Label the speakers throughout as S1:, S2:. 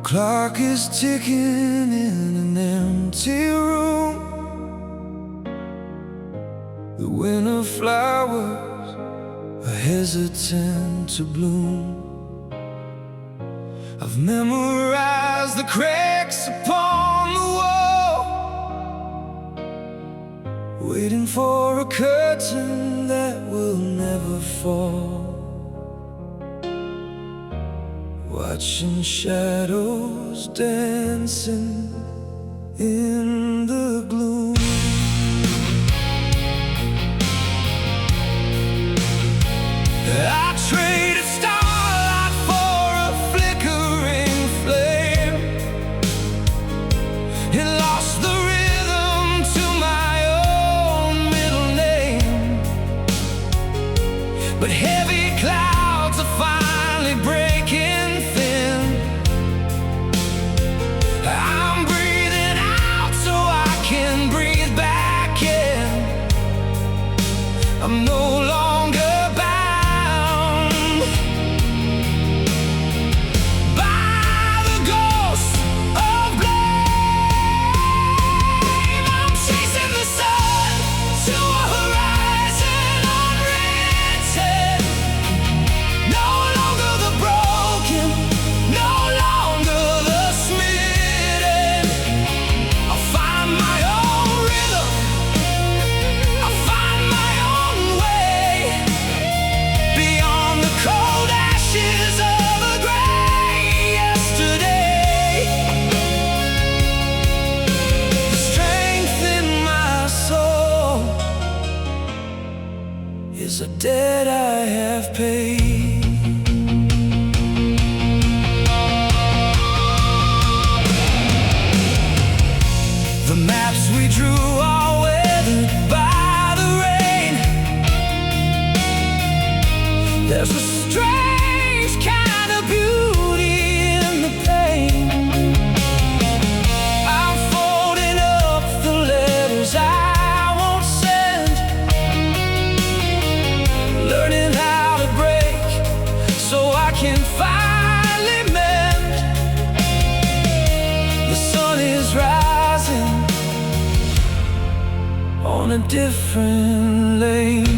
S1: Clock is ticking in an empty room. The winter flowers are hesitant to bloom. I've memorized the cracks upon the wall, waiting for a curtain that will never fall. Watching shadows dancing in the gloom. I traded starlight for a flickering flame, and lost the rhythm to my own middle name. But heavy clouds are finally breaking thin. I'm breathing out so I can breathe back in. I'm no longer is a debt I have paid. The maps we drew are weathered by the rain. There's a strange kind of beauty in the pain. I'm folding up the letters I won't send, learning how to break so I can finally mend. The sun is rising on a different lane.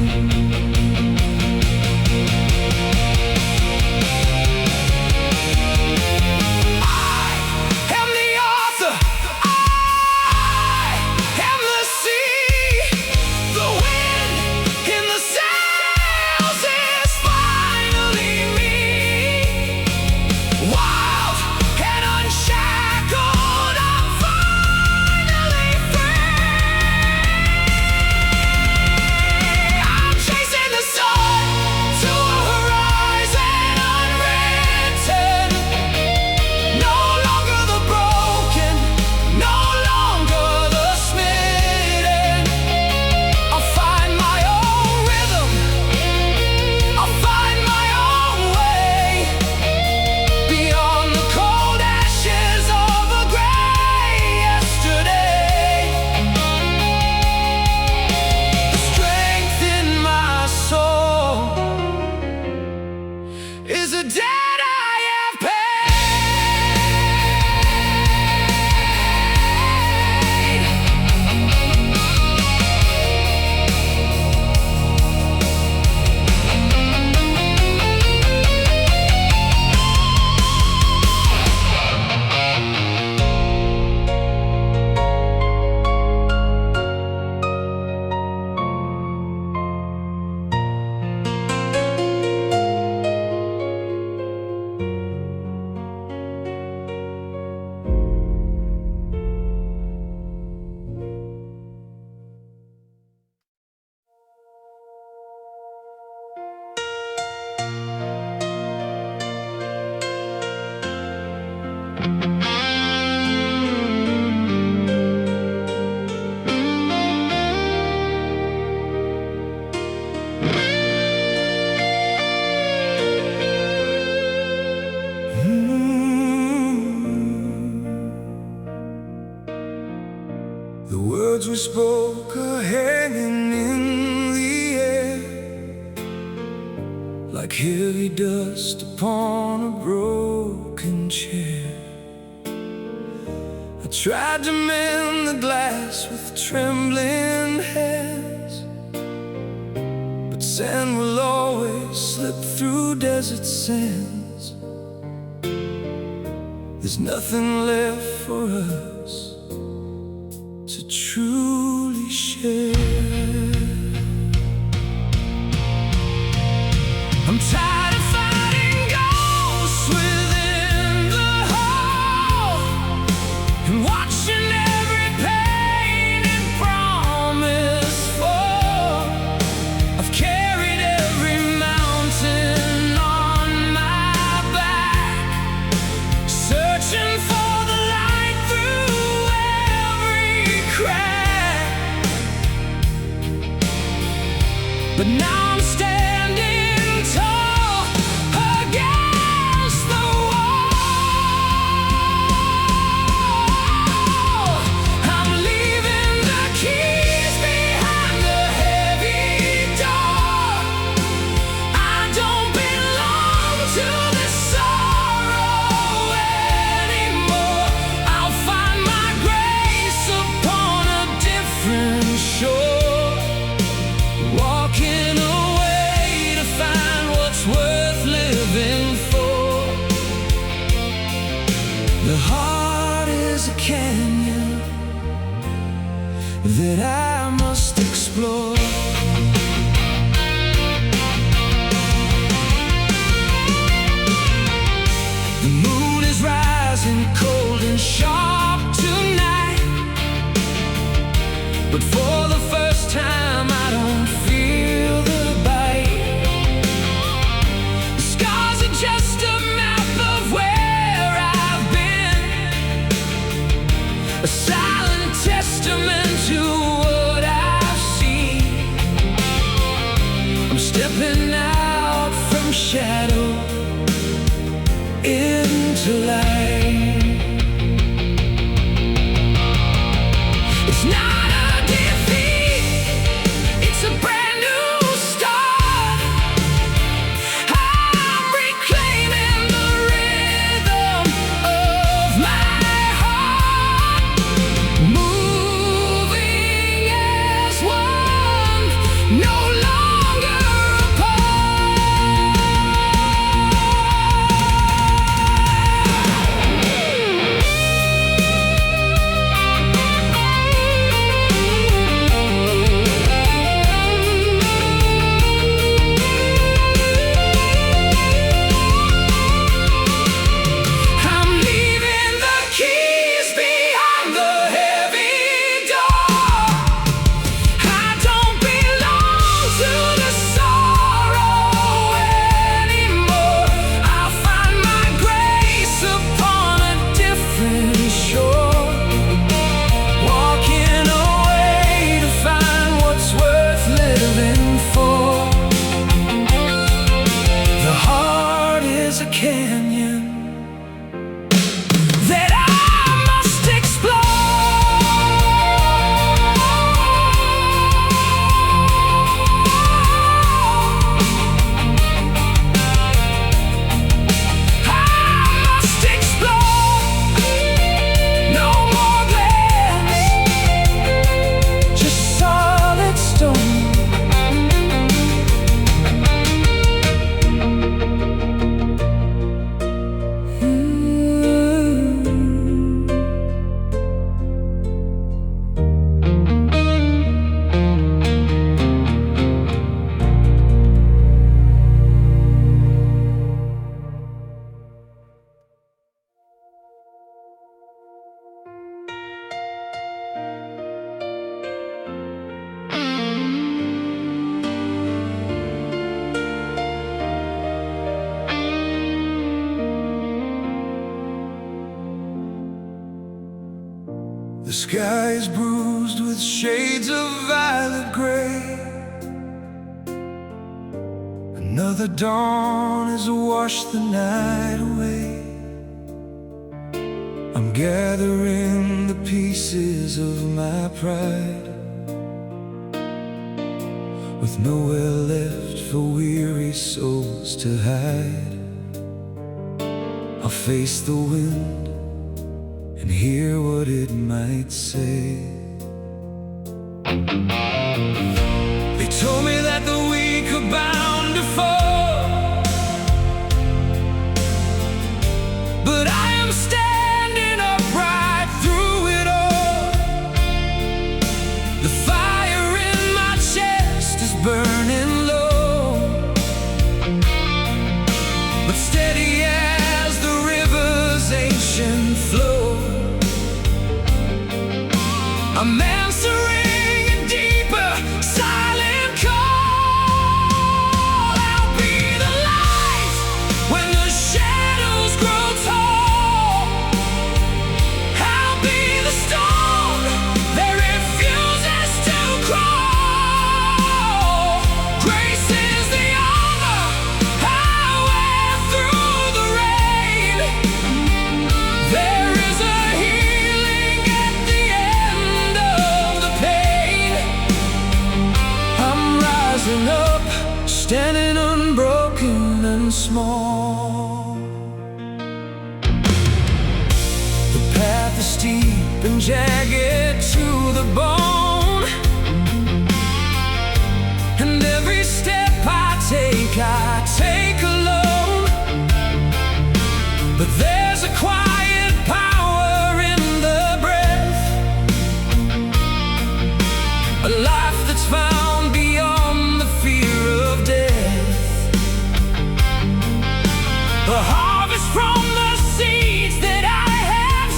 S1: The words we spoke are hanging in the air, like heavy dust upon a broken chair. Tried to mend the glass with trembling hands, but sand will always slip through desert sands. There's nothing left for us to truly share. I'm tired of fighting ghosts within the hole, and watching every pain and promise fall. I've carried every mountain on my back, searching for the light through every crack. But now I'm standing tall against the wall. I'm leaving the keys behind the heavy door. I don't belong to this sorrow anymore. I'll find my grace upon a different shore, walking away to find what's worth living for. The heart is a canyon that I must explore. The moon is rising cold and sharp tonight, but for the first time I don't feel the bite. The scars are just a map of where I've been, a silent testament to what I've seen. I'm stepping out from shadow into light. It's not a defeat, it's a brand new start. I'm reclaiming the rhythm of my heart, moving as one, no longer I'm leaving the keys behind the heavy door. I don't belong to the sorrow anymore. I'll find my grace upon a different shore, walking away to find what's worth living for. The heart is a canyon that I must explore. I must explore. No more glass, just solid stone. The sky is bruised with shades of violet gray. Another dawn has washed the night away. I'm gathering the pieces of my pride, with nowhere left for weary souls to hide. I'll face the wind and hear what it might say. They told me that the weak are bound to fall, but I am standing upright through it all. The fire in my chest is burning low, but steady as the river's ancient flow. I'm answering a deeper, silent call. I'll be the light when the shadows grow tall. I'll be the storm that refuses to crawl. Grace is the armor I wear through the rain. There is a healing at the end of the pain. I'm rising up, standing unbroken and small. The path is steep and jagged to the bone, and every step I take alone. But there's a quiet power in the breath, a life that's found beyond the fear of death. The harvest from the seeds that I have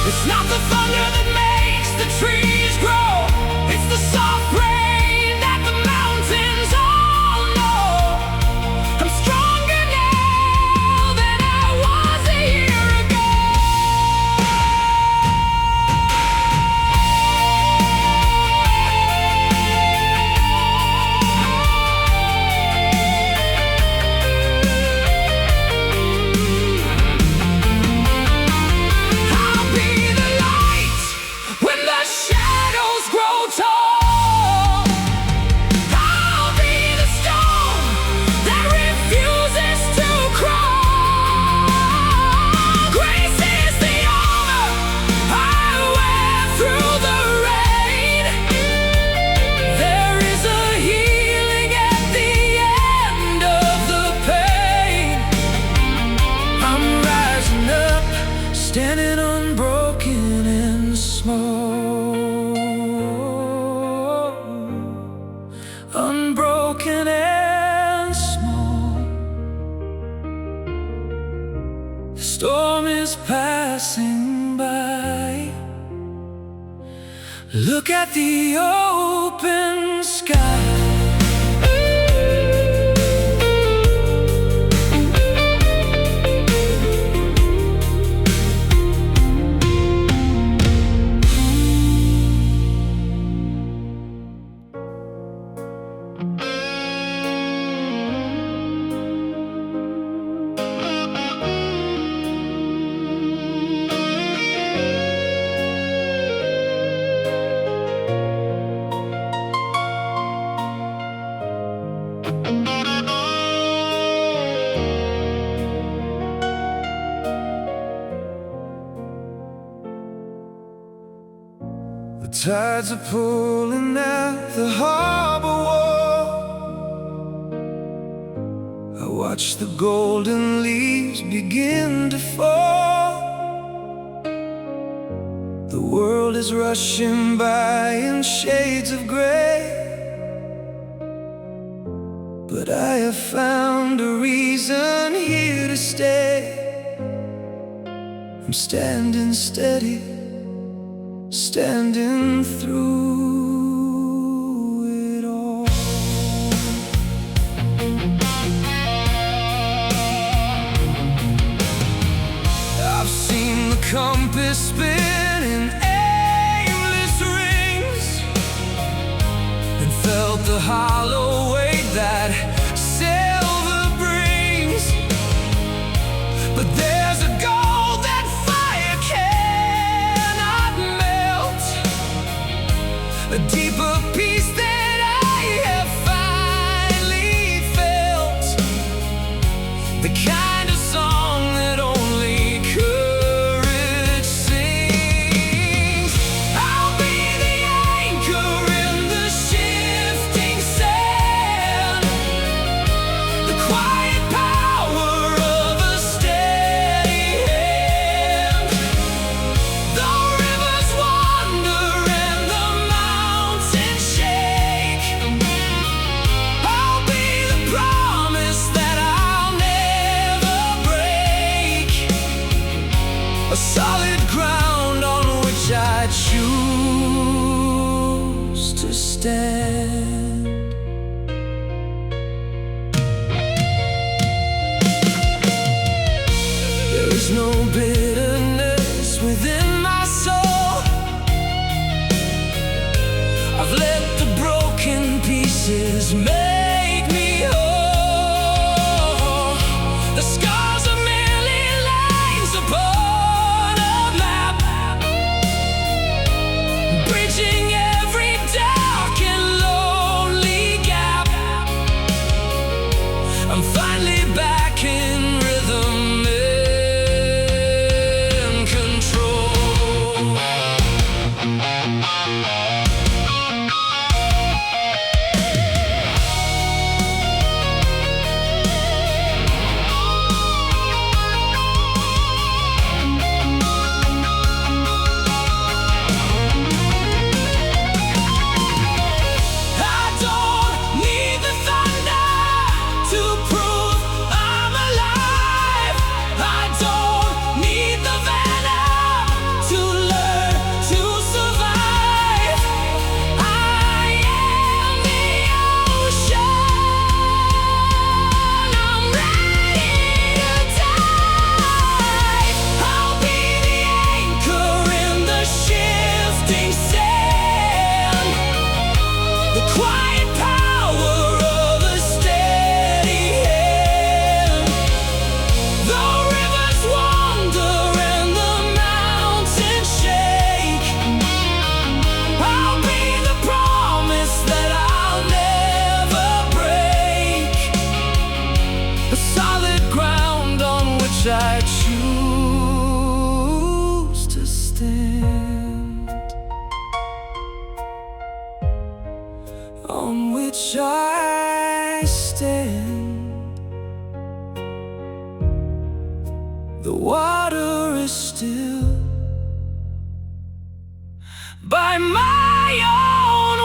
S1: It's not the thunder that makes the trees grow, it's the soft rain that the mountains all know. I'm stronger now than I was a year ago. I'll be the light when the shadows grow tall. I'll be the storm that refuses to crawl. Grace is the armor I wear through the rain. There is a healing at the end of the pain. I'm rising up, standing unbroken and small. Unbroken and small. The storm is passing by. Look at the open sky. The tides are pulling at the harbor wall. I watch the golden leaves begin to fall. The world is rushing by in shades of gray, but I have found a reason here to stay. I'm standing steady, standing through it all. I've seen the compass spin in aimless rings, and felt the hollow weight that silver brings. But there's a gold the kind of song that only courage sings. I'll be the anchor in the shifting sand, the quiet power of a steady hand. The rivers wander and the mountains shake. I'll be the promise that I'll never break, a solid ground on which I choose to stand. There is no bitterness within my soul. I've let the broken pieces make me whole. The scars are merely lines upon a map, bridging every dark and lonely gap. I'm finally back in rhythm and control. I don't need the thunder to prove I'm alive. I don't need the venom to learn to survive. I am the ocean. I'm ready to dive. I'll be the anchor in the shifting sand, the quiet power of a steady hand. The rivers wander and the mountains shake. I'll be the promise that I'll never break, a solid ground on which I choose to stand, on which I stand. The water is still by my own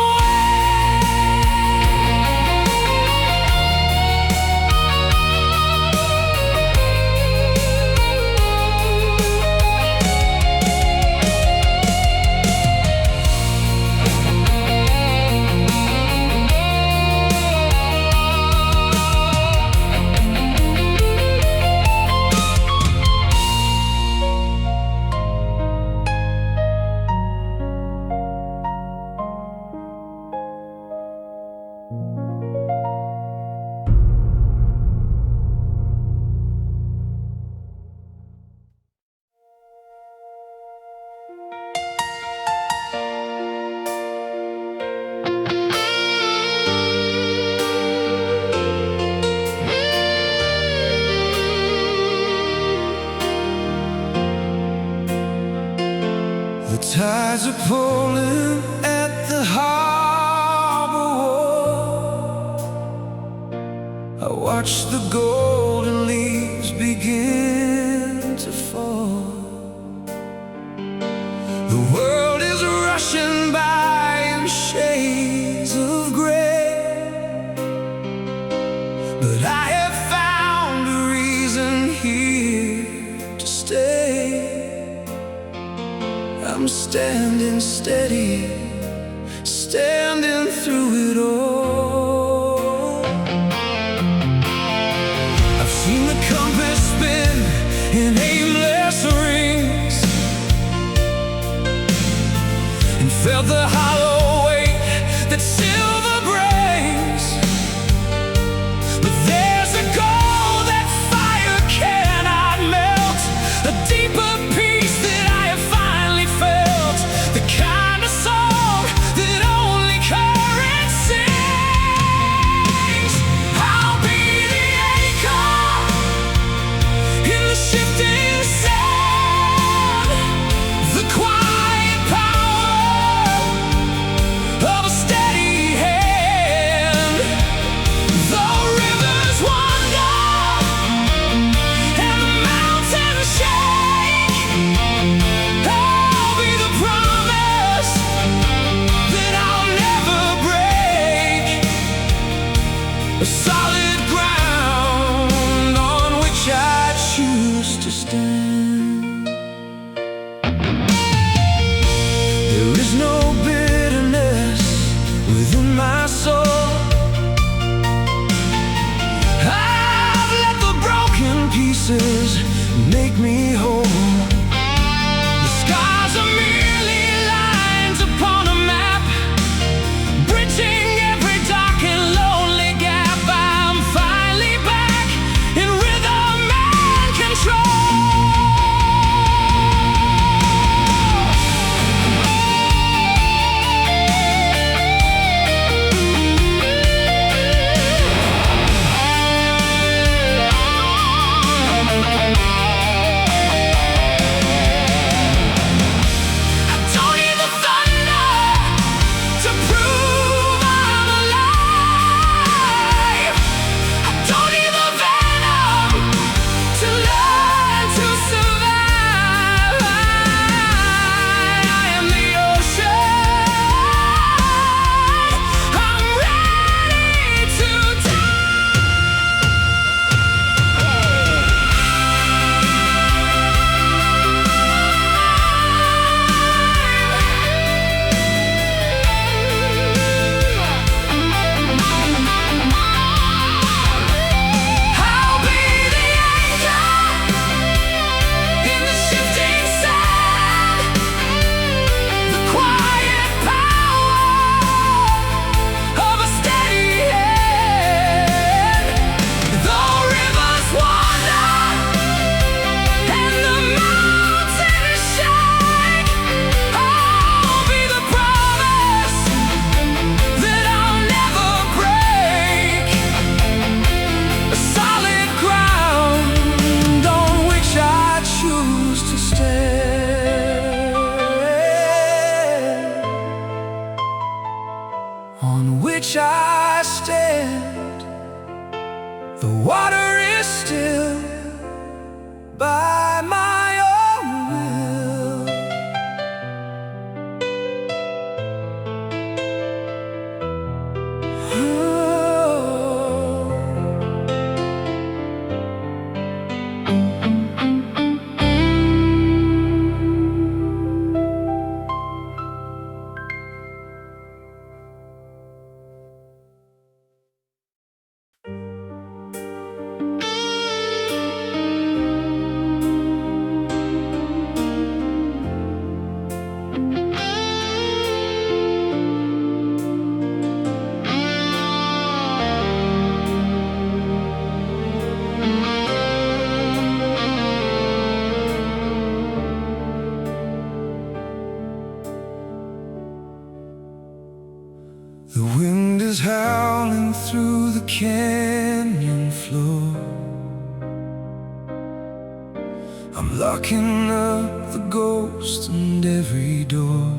S1: The tides are pulling at the harbor wall. I watch the golden leaves begin to fall. The world is rushing by in shades of gray, but I have found a reason here to stay. I'm standing steady, standing through it all. I've seen the compass spin in aimless rings and felt the hollow weight that silver brings. But there's a goal that fire cannot melt, a deeper peace that I have finally felt, the kind of song that only courage sings. I'll be the anchor stand. There is no bitterness within my soul. I've let the broken pieces make me whole. The scars are merely lines upon a map, bridging every dark and lonely gap. I'm finally back in rhythm and control. On which I stand, the water is still by my own will. The wind is howling through the canyon floor. I'm locking up the ghost and every door.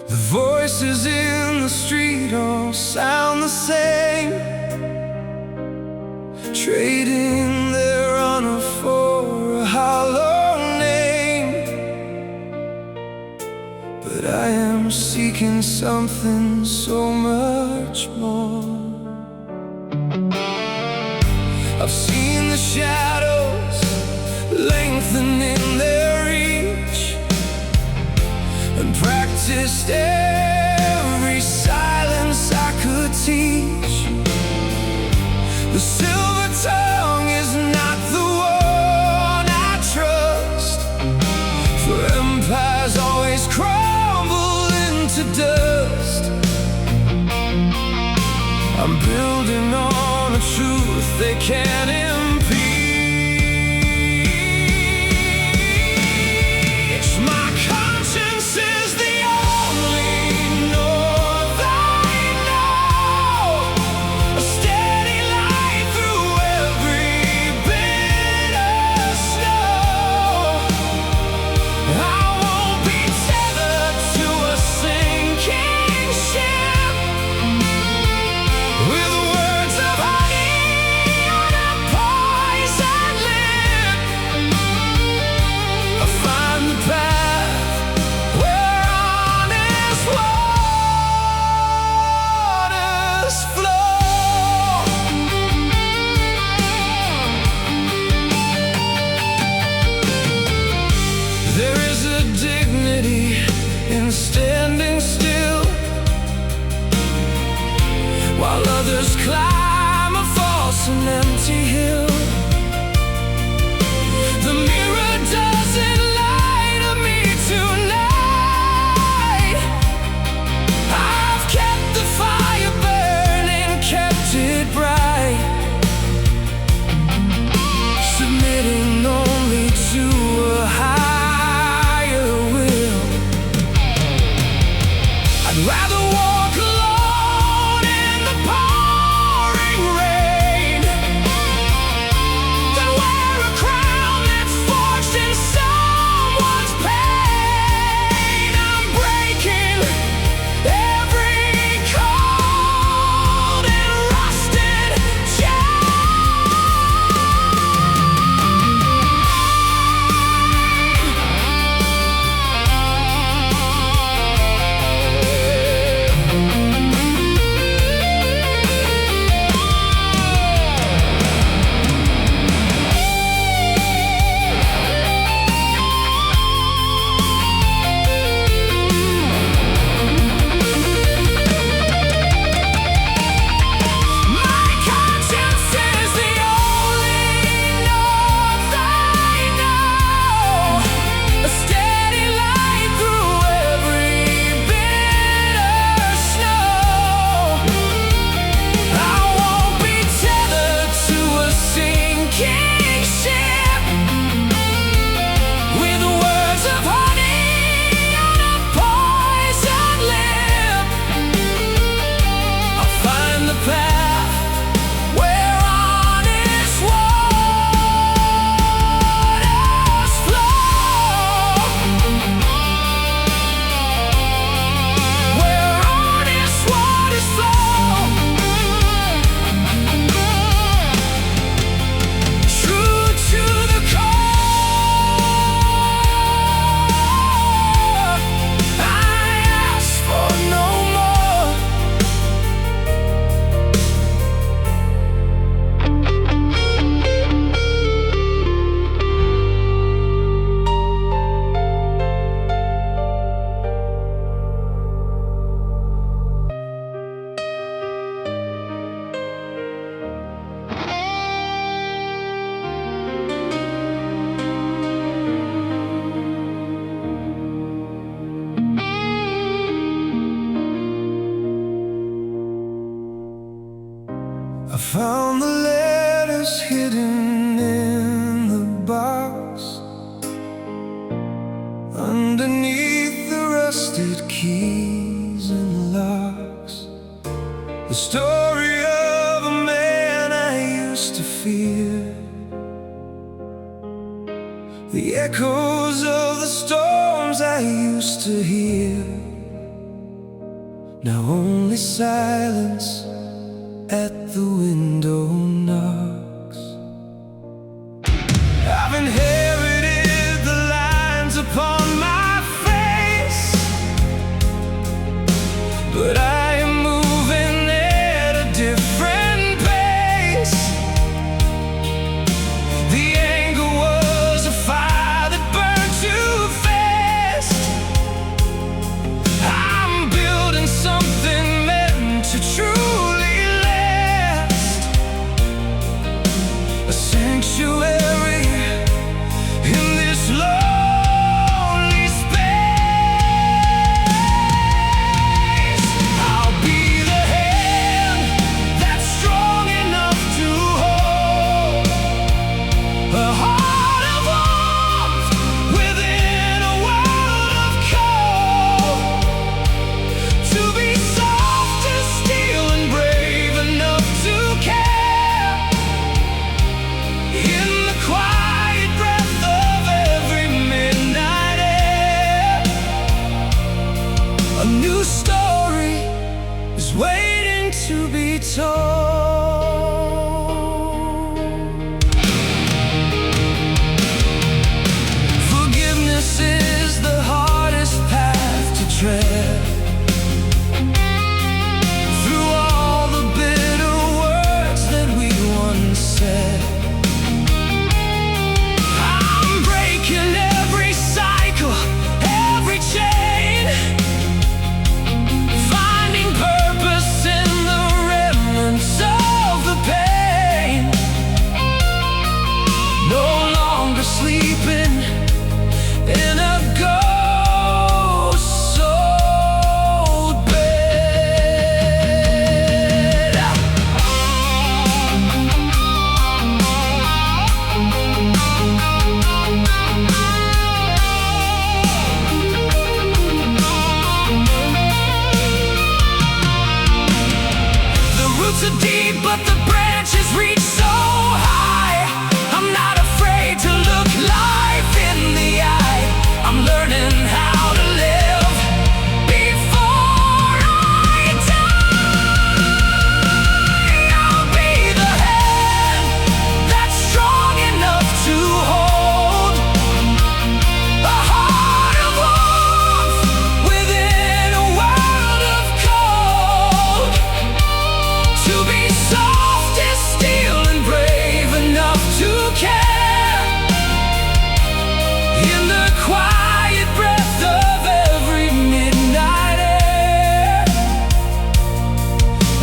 S1: The voices in the street all sound the same, trading their honor for a hollow name. But I am seeking something so much more. I've seen the shadows lengthening their reach, and practiced every silence I could teach. The silver tongue is not the one I trust, for empires always crumble into dust. I'm building on a truth they can't impeach. My conscience is the only north I know, a steady light through every bitter snow. I won't be tethered to a sinking ship, with words of honey on a pole. on the letters hidden in the box, underneath the rusted keys and locks. The story of a man I used to fear, the echoes of the storms I used to hear. Now only silence at the window knocks. I've inherited the lines upon my face, but I am moving at a different pace. The anger was a fire that burned too fast. I'm building something meant to truly last, a sanctuary in this lonely space. I'll be the hand that's strong enough to hold a heart of warmth within a world of cold, to be soft as steel and brave enough to care in the quiet breath of every midnight air. A new story is waiting to be told. Forgiveness is the hardest path to tread, through all the bitter words that we once said. I'm breaking every cycle, every chain, finding purpose in the remnants of the pain. No longer sleeping in a ghost-souled bed. The roots are deep, but the branches reach so high. I'm not afraid to look life in the eye. I'm learning how to live before I die. I'll be the hand that's strong enough to hold a heart of warmth within a world of cold, to be soft as steel and brave enough to care in the quiet breath of every midnight air.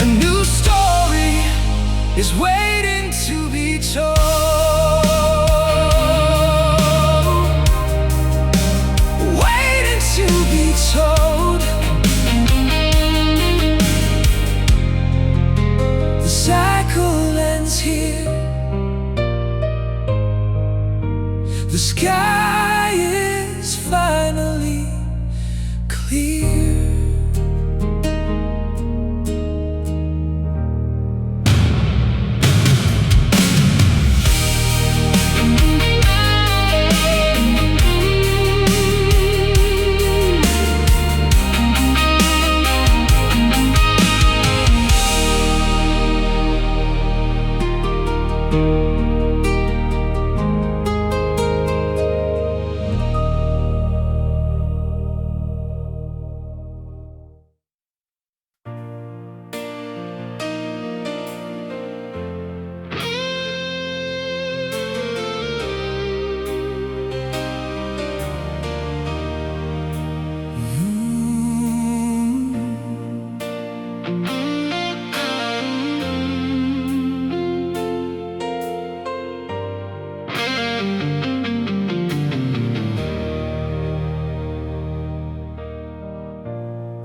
S1: A new story is waiting to be told, waiting to be told. The cycle ends here. The sky is finally clear.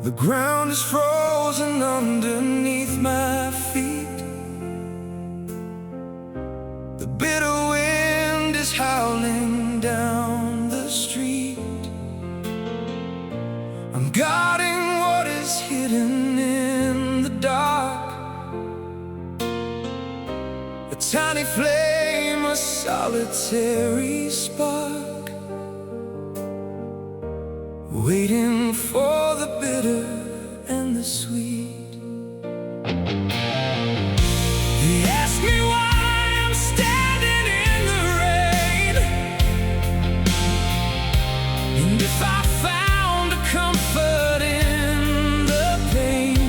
S1: The ground is frozen underneath my feet. bitter wind is howling down the street. I'm guarding what is hidden in the dark. A tiny flame, a solitary spark, waiting for the bitter and the sweet. He asked me why I'm standing in the rain, and if I found a comfort in the pain.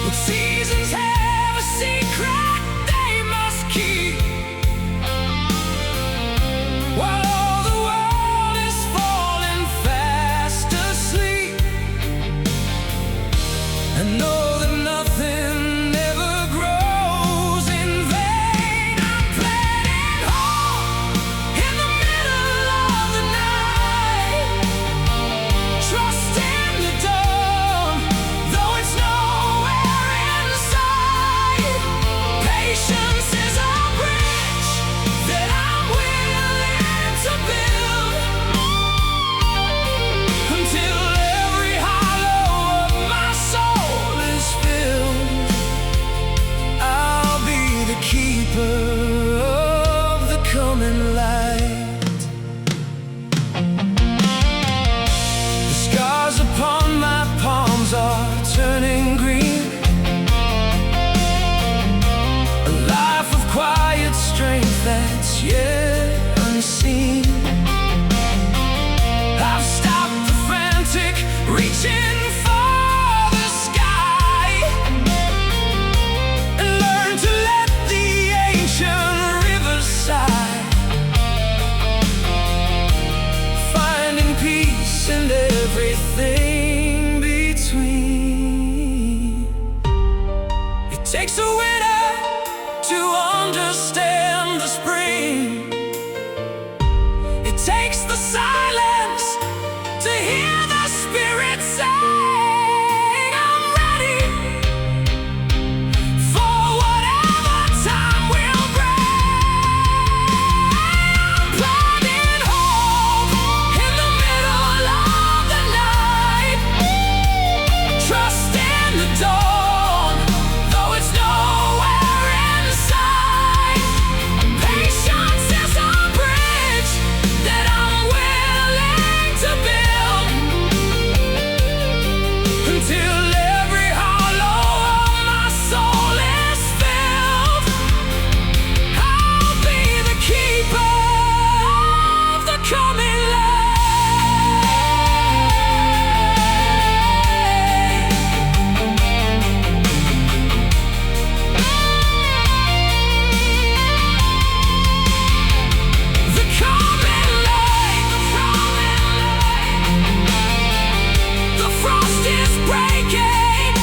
S1: But seasons have a secret they must keep, while all the world is falling fast asleep. I know that nothing ever grows in vain. I'm planting hope in the middle of the night, trusting the dawn, though it's nowhere in sight. Patience is a bridge that I'm willing to build, until every hollow of my soul is filled. I'll be the keeper of the coming light. The scars upon my palms are turning green, a life of quiet strength that's yet unseen. I've stopped the frantic reaching for the sky, and learned to let the ancient rivers sigh, finding peace in everything between. It takes a winter to understand the spring. It takes the silence to hear the spirit sing. I'm ready for whatever time will bring. I'm planting hope in the middle of the night, trusting the dawn, though it's nowhere in sight. Patience is a bridge that I'm willing to build, until every hollow of my soul is filled. I'll be the keeper of the coming the coming light. The frost is breaking,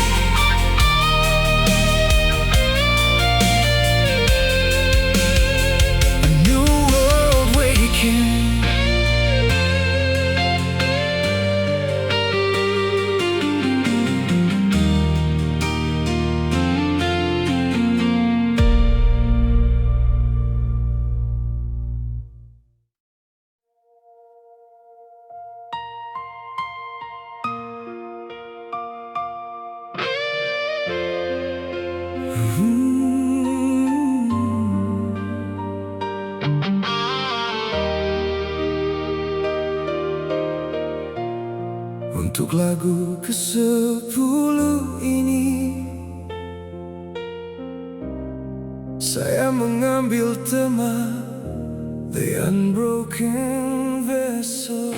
S1: a new world waking. Untuk lagu ke-10 ini, saya mengambil tema The Unbroken Vessel.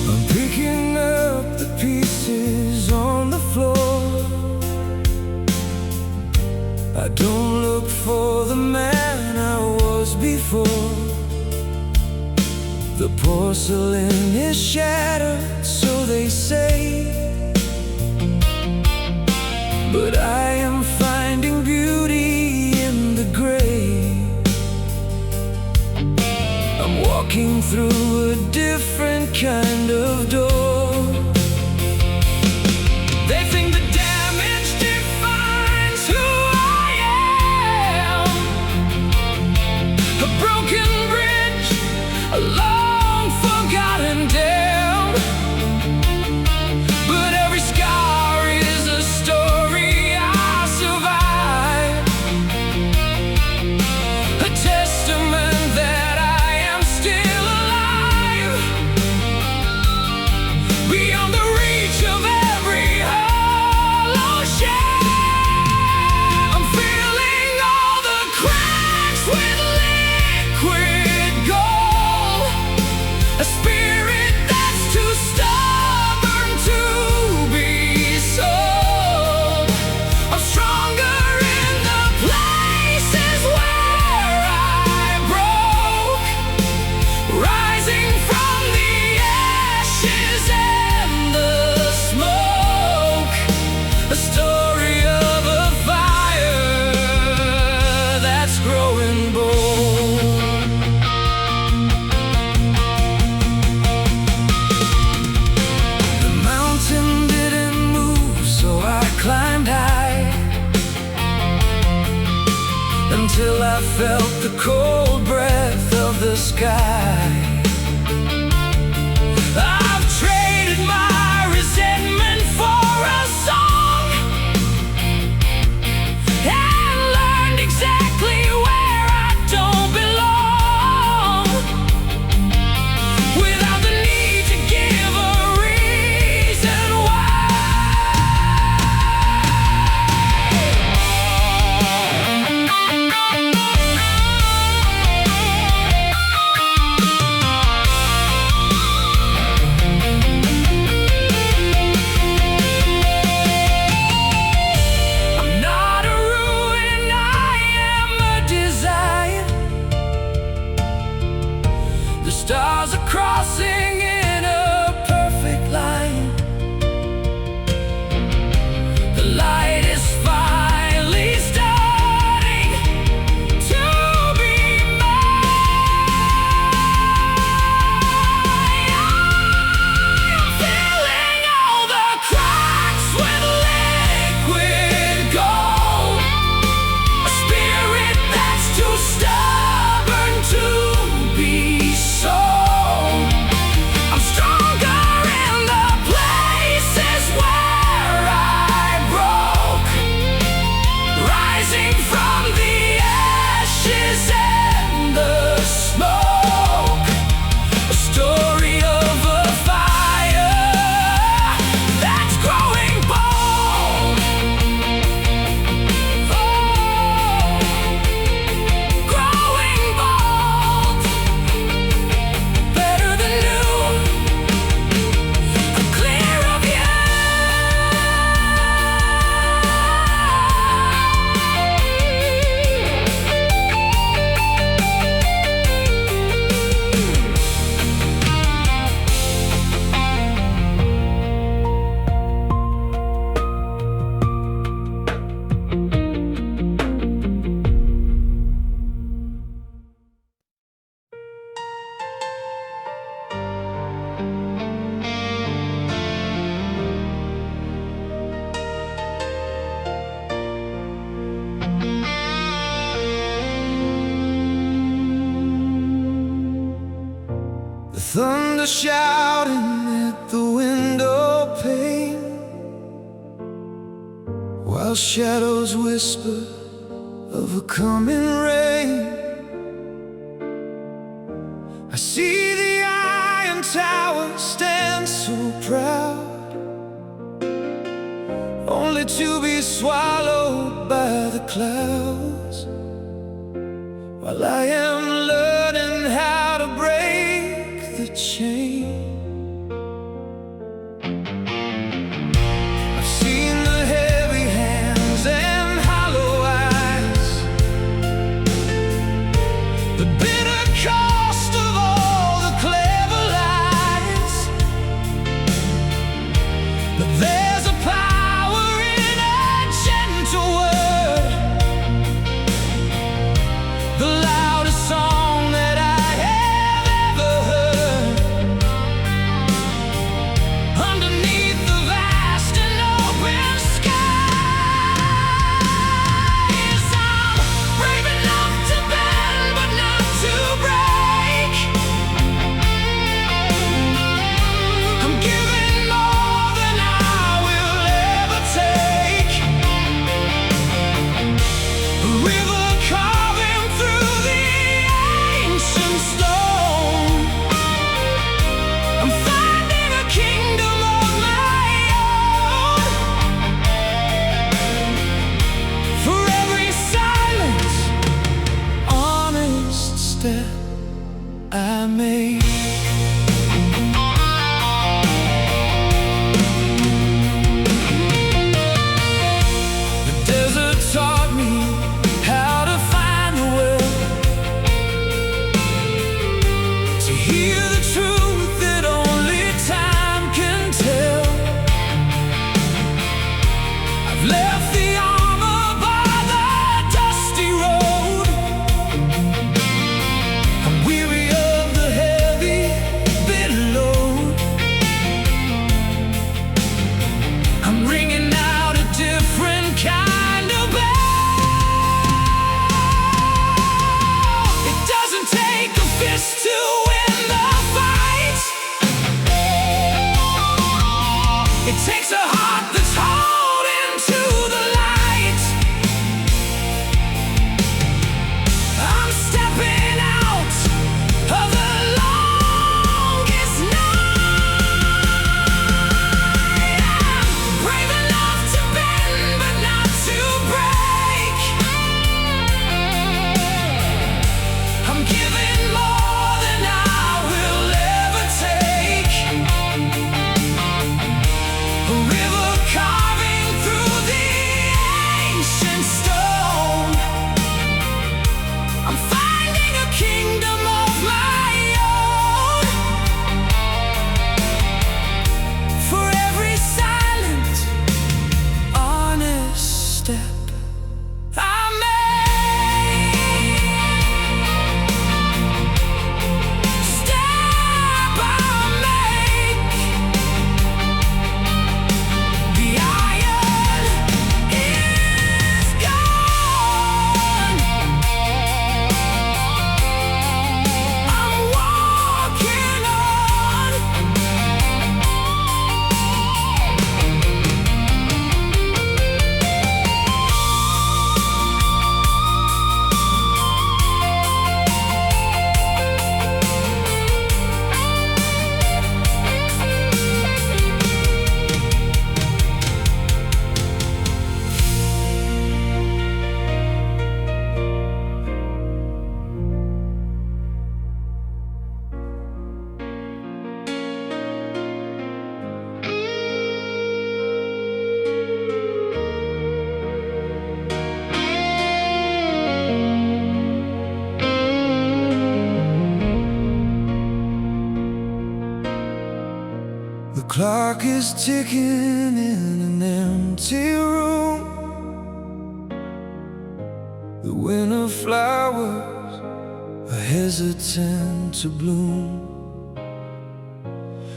S1: I'm picking up the pieces on the floor. I don't look for the man I was before. The porcelain is shattered, so they say. through a different kind of door. They think the damage defines who I am. A broken bridge, a long forgotten dam. But every scar is a story I survived, a testament that I am still alive, beyond the reach of every hollow shell. I'm filling all the cracks with liquid gold, a spirit that's too stubborn to be sold. I'm stronger in the places where I broke, rising from the ashes and the smoke. A story of a fire that's growing bold. The mountain didn't move, so I climbed high, until I felt the cold breath of the sky. I've traded my resentment for a song, and learned exactly where I don't belong, without the need to give a reason I'm not a ruin, I am a design. The stars are crossing in a perfect line. The light is finally starting to be mine. I'm filling all the cracks with liquid gold, a spirit that's too stubborn to be sold. I'm stronger in the places where I broke, rising from the ashes and the smoke. A story of a fire that's growing bold. Oh, growing bold. Better than new, I'm clear of you. The thunder shouting at the window pane, while shadows whisper of a coming rain. I see the iron tower stand so proud, only to be swallowed by the clouds, while I am learning how to break the chain. I've seen the heavy hands and hollow eyes, the bitter cost of all the clever lies. But there's a power in a gentle word, the loudest song that I have ever heard. takes a heart that's holding to the light. I'm stepping out of the longest night. I'm brave enough to bend, but not to break. I'm giving more than I will ever take. A river carving through the ancient stone. I'm finding a kingdom of my own. For every silent, honest step I make, step I make, the iron is gone. I'm walking on. The clock is ticking in an empty room. The winter flowers are hesitant to bloom.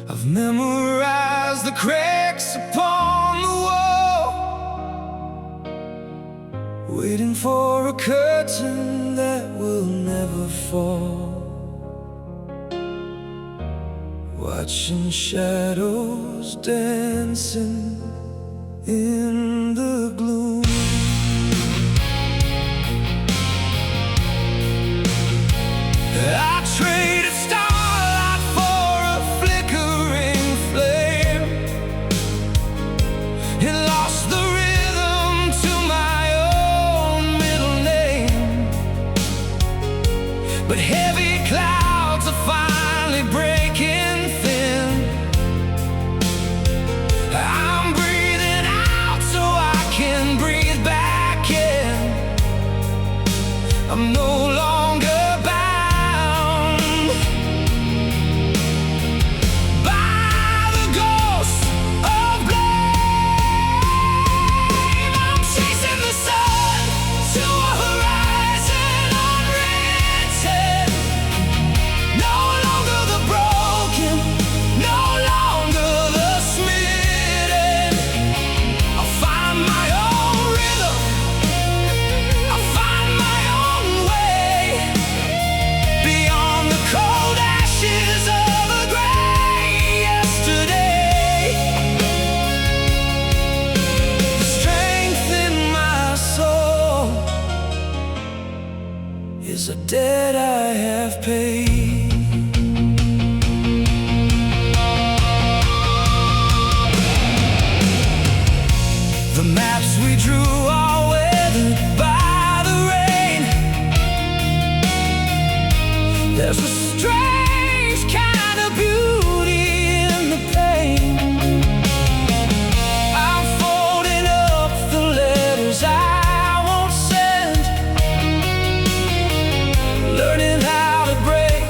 S1: I've memorized the cracks upon the wall, waiting for a curtain that will never fall. Watching shadows dancing in the gloom. I traded starlight for a flickering flame. It lost the rhythm to my own middle name. But heavy clouds are finally breaking thin. I'm breathing out so I can breathe back in. I'm no longer bound by the ghosts of blame. I'm chasing the sun to a horizon unwritten. No longer the broken, no longer the smitten. I'll find my own rhythm, I'll find my own way, beyond the cold ashes of a gray yesterday. The strength in my soul is a debt I have paid. The maps we drew are weathered by the rain. There's a strange kind of beauty in the pain. I'm folding up the letters I won't send, learning how to break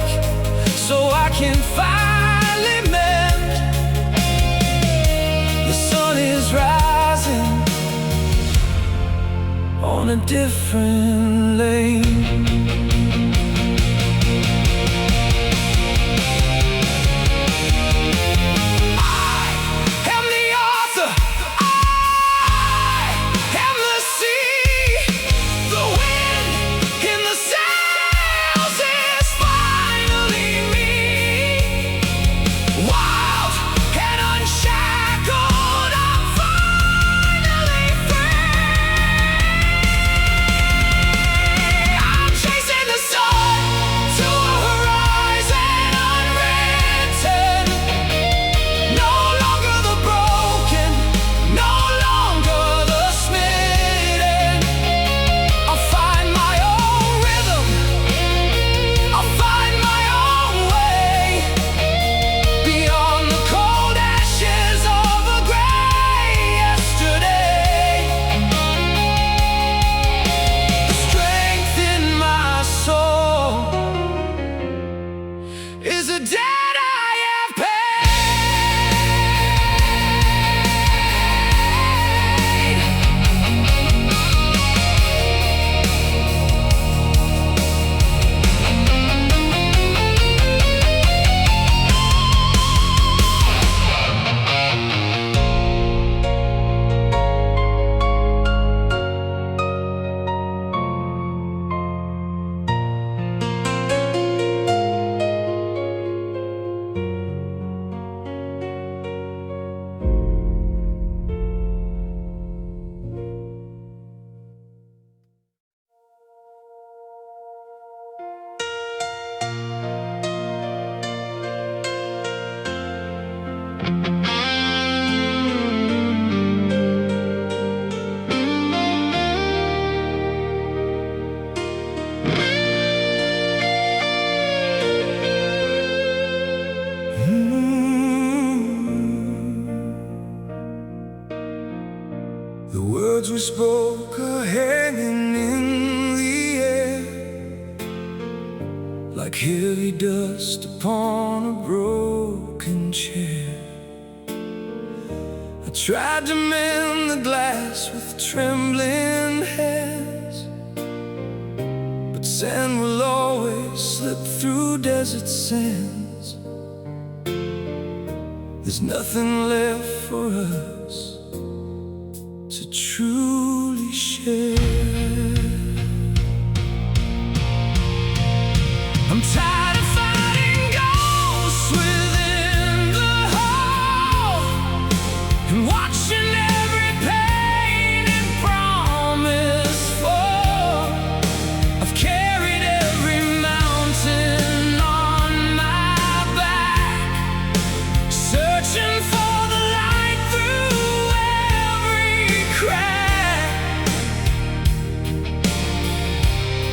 S1: so I can finally mend. The sun is rising on a different lane. I am the author, I am the sea. The wind in the sails is finally me. Wild and unshackled The words we spoke are hanging in the air, like heavy dust upon a broken chair. I tried to mend the glass with trembling hands, but sand will always slip through desert sands. There's nothing left for us to truly share. I'm tired of fighting ghosts within the hall, and watching every pain and promise fall. I've carried every mountain on my back, searching for the light through every crack.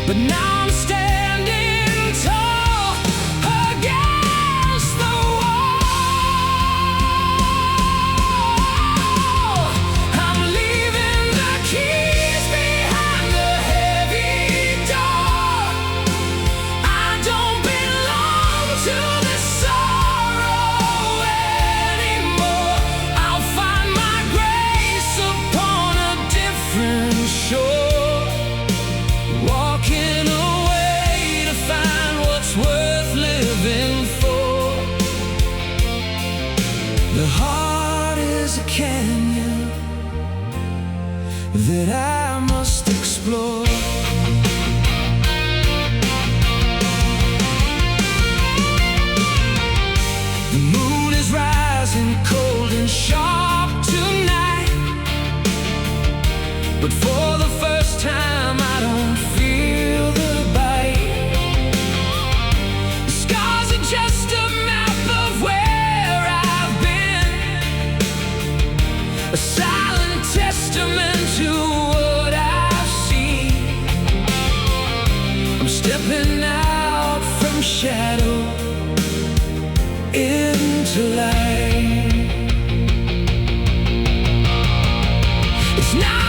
S1: But now I'm standing tall against the wall. I'm leaving the keys behind the heavy door. I don't belong to this sorrow anymore. I'll find my grace upon a different shore, walking away to find what's worth living for. The heart is a canyon that I must explore. The moon is rising cold and sharp tonight, but for the first time I don't feel the bite. The scars are just a map of where I've been, a silent testament to what I've seen. I'm stepping out from shadow into light. It's not